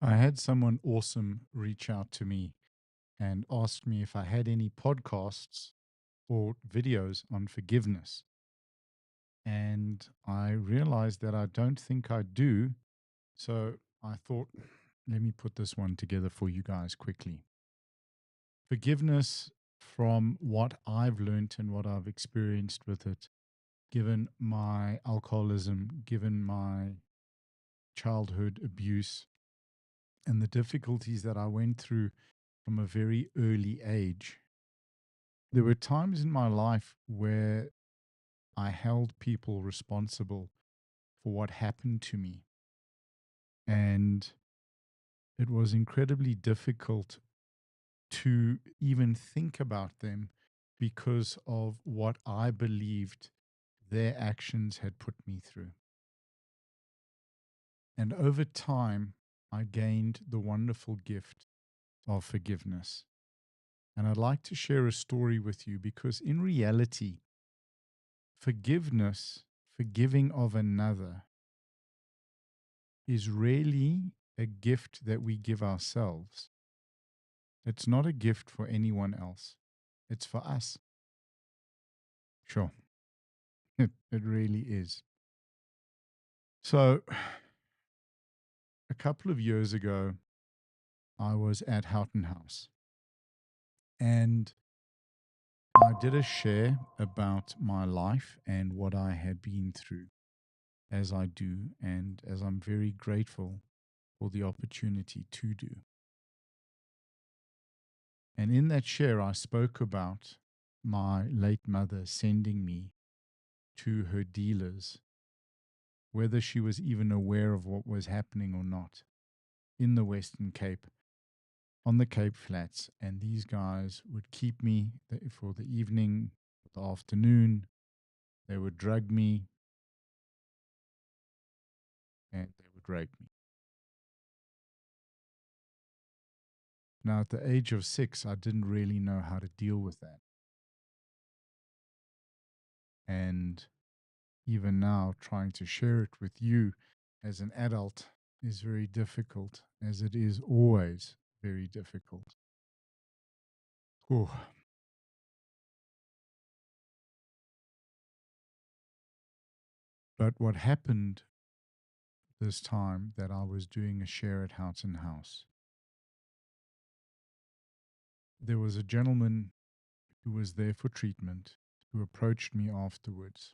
I had someone awesome reach out to me and ask me if I had any podcasts or videos on forgiveness. And I realized that I don't think I do. So I thought, let me put this one together for you guys quickly. Forgiveness, from what I've learned and what I've experienced with it, given my alcoholism, given my childhood abuse, and the difficulties that I went through from a very early age. There were times in my life where I held people responsible for what happened to me. And it was incredibly difficult to even think about them because of what I believed their actions had put me through. And over time, I gained the wonderful gift of forgiveness. And I'd like to share a story with you because, in reality, forgiveness, forgiving of another, is really a gift that we give ourselves. It's not a gift for anyone else, it's for us. Sure, it really is. So, a couple of years ago, I was at Houghton House and I did a share about my life and what I had been through, as I do, and as I'm very grateful for the opportunity to do. And in that share, I spoke about my late mother sending me to her dealers, whether she was even aware of what was happening or not, in the Western Cape, on the Cape Flats. And these guys would keep me for the evening, the afternoon. They would drug me and they would rape me. Now, at the age of 6, I didn't really know how to deal with that. And even now, trying to share it with you as an adult is very difficult, as it is always very difficult. Whew. But what happened this time that I was doing a share at Houghton House, there was a gentleman who was there for treatment who approached me afterwards.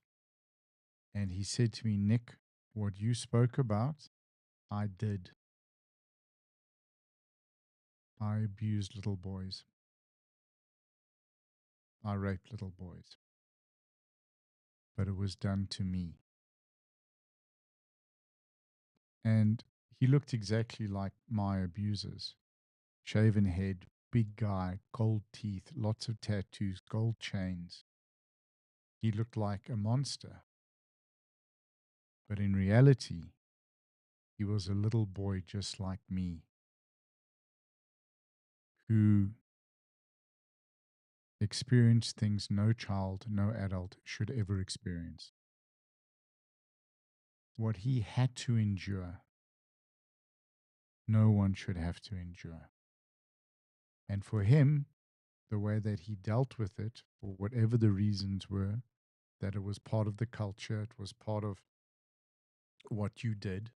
And he said to me, Nick, what you spoke about, I did. I abused little boys. I raped little boys. But it was done to me. And he looked exactly like my abusers: shaven head, big guy, gold teeth, lots of tattoos, gold chains. He looked like a monster. But in reality, he was a little boy just like me who experienced things no child, no adult should ever experience. What he had to endure, no one should have to endure. And for him, the way that he dealt with it, for whatever the reasons were, that it was part of the culture, it was part of what you did,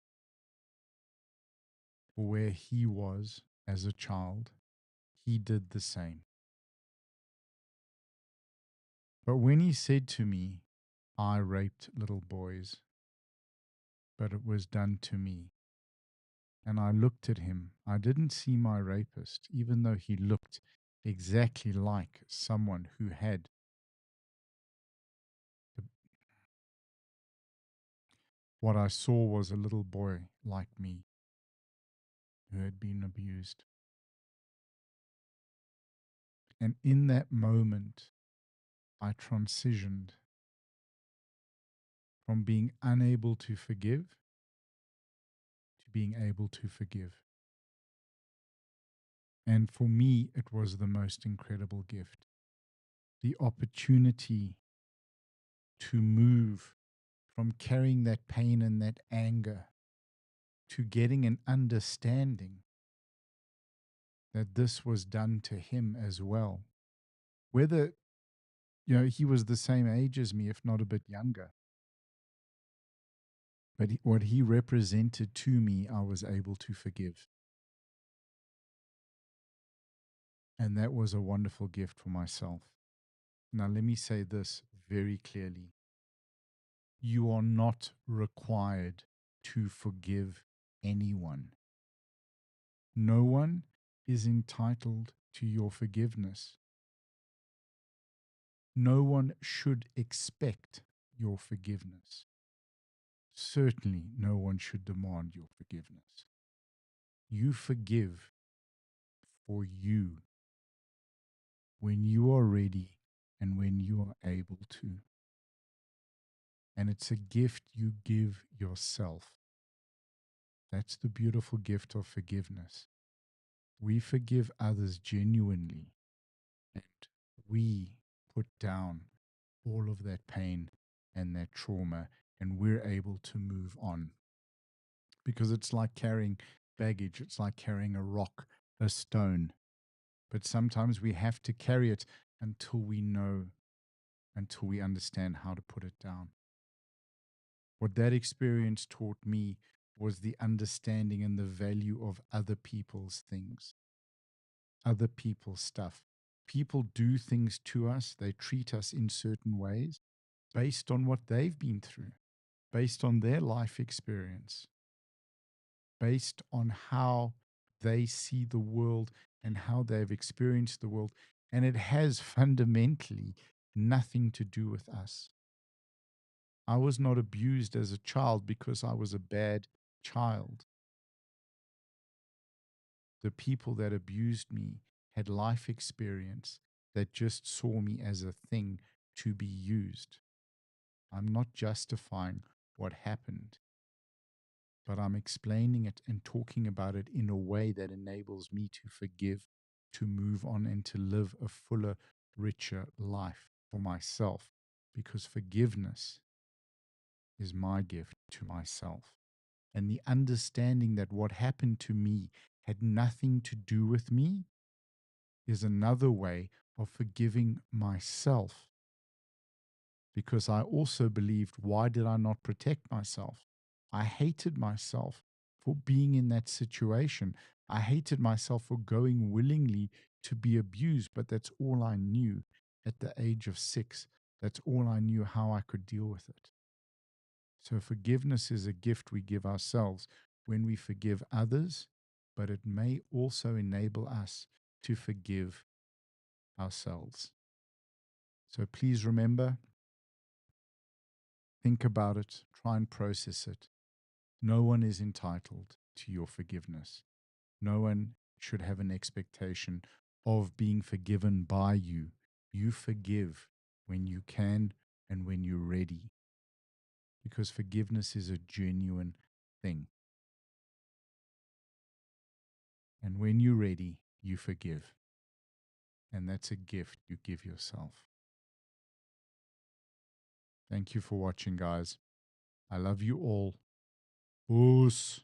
or where he was as a child, he did the same. But when he said to me, I raped little boys, but it was done to me, and I looked at him, I didn't see my rapist, even though he looked exactly like someone who had. What I saw was a little boy like me who had been abused. And in that moment, I transitioned from being unable to forgive to being able to forgive. And for me, it was the most incredible gift. The opportunity to move from carrying that pain and that anger to getting an understanding that this was done to him as well. Whether, he was the same age as me, if not a bit younger, but what he represented to me, I was able to forgive. And that was a wonderful gift for myself. Now, let me say this very clearly: you are not required to forgive anyone. No one is entitled to your forgiveness. No one should expect your forgiveness. Certainly, no one should demand your forgiveness. You forgive for you when you are ready and when you are able to. And it's a gift you give yourself. That's the beautiful gift of forgiveness. We forgive others genuinely, and we put down all of that pain and that trauma, and we're able to move on. Because it's like carrying baggage, it's like carrying a rock, a stone. But sometimes we have to carry it until we know, until we understand how to put it down. What that experience taught me was the understanding and the value of other people's things, other people's stuff. People do things to us, they treat us in certain ways based on what they've been through, based on their life experience, based on how they see the world and how they've experienced the world. And it has fundamentally nothing to do with us. I was not abused as a child because I was a bad child. The people that abused me had life experience that just saw me as a thing to be used. I'm not justifying what happened, but I'm explaining it and talking about it in a way that enables me to forgive, to move on, and to live a fuller, richer life for myself, because forgiveness is my gift to myself. And the understanding that what happened to me had nothing to do with me is another way of forgiving myself. Because I also believed, why did I not protect myself? I hated myself for being in that situation. I hated myself for going willingly to be abused, but that's all I knew at the age of 6. That's all I knew how I could deal with it. So forgiveness is a gift we give ourselves when we forgive others, but it may also enable us to forgive ourselves. So please remember, think about it, try and process it. No one is entitled to your forgiveness. No one should have an expectation of being forgiven by you. You forgive when you can and when you're ready, because forgiveness is a genuine thing. And when you're ready, you forgive. And that's a gift you give yourself. Thank you for watching, guys. I love you all. Oos.